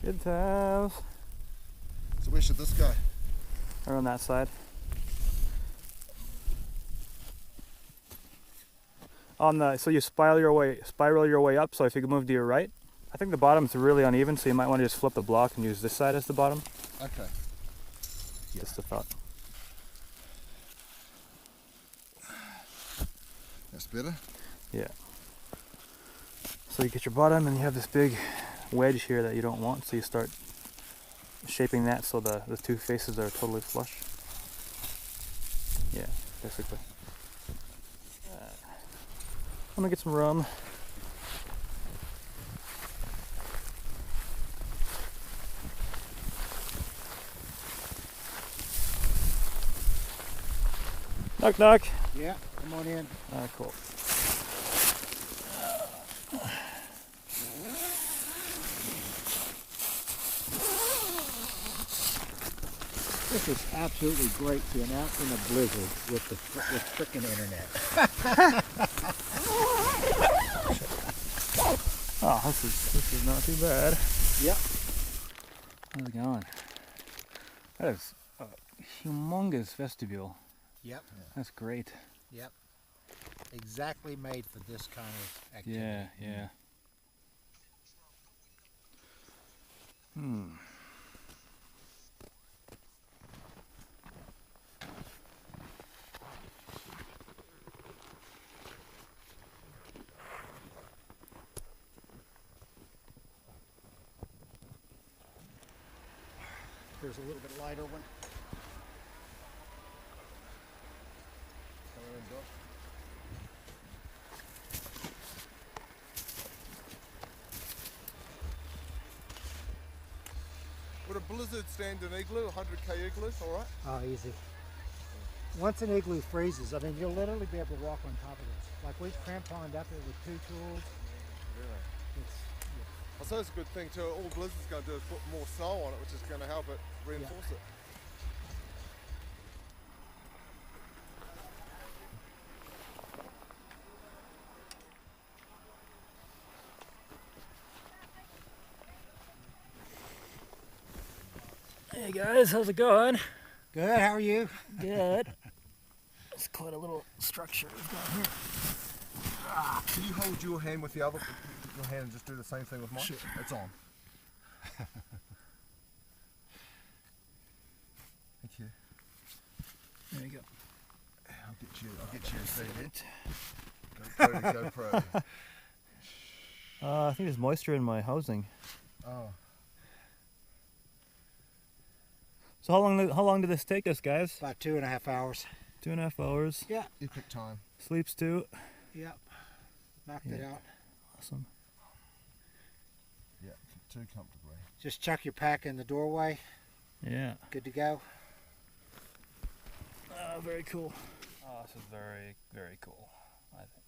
Good times. So where should this go? Or on that side. On the so you spiral your way up. So if you can move to your right, I think the bottom's really uneven, so you might want to just flip the block and use this side as the bottom. Okay. Just a thought. That's better. Yeah. So you get your bottom, and you have this big wedge here that you don't want. So you start shaping that so the two faces are totally flush. Yeah, basically. I'm gonna get some rum. Knock knock. Yeah, come on in. Ah, cool. This is absolutely great to announce in a blizzard with the frickin' internet. Oh, this is not too bad. Yep. How's it going? That is a humongous vestibule. Yep. That's great. Yep. Exactly made for this kind of activity. Yeah, yeah. Here's a little bit lighter one. Would a blizzard stand an igloo, 100k igloos, all right? Oh, easy. Once an igloo freezes, I mean, you'll literally be able to walk on top of this. Like we've cramponed up it with 2 tools. Really? It's, I suppose it's a good thing too. All blizzard's going to do is put more snow on it, which is going to help it reinforce it. Hey guys, how's it going? Good, how are you? Good. It's quite a little structure we've got here. Can you hold your hand with the other your hand and just do the same thing with mine? Sure. It's on. Thank you. There you go. I'll get you a seat. GoPro to GoPro. I think there's moisture in my housing. Oh. So how long did this take us, guys? About 2.5 hours. 2.5 hours. Yeah. Epic time. Sleeps too. Yep. Knocked it out. Awesome. Yeah, too comfortably. Just chuck your pack in the doorway. Yeah. Good to go. Very cool. Oh, this is very, very cool, I think.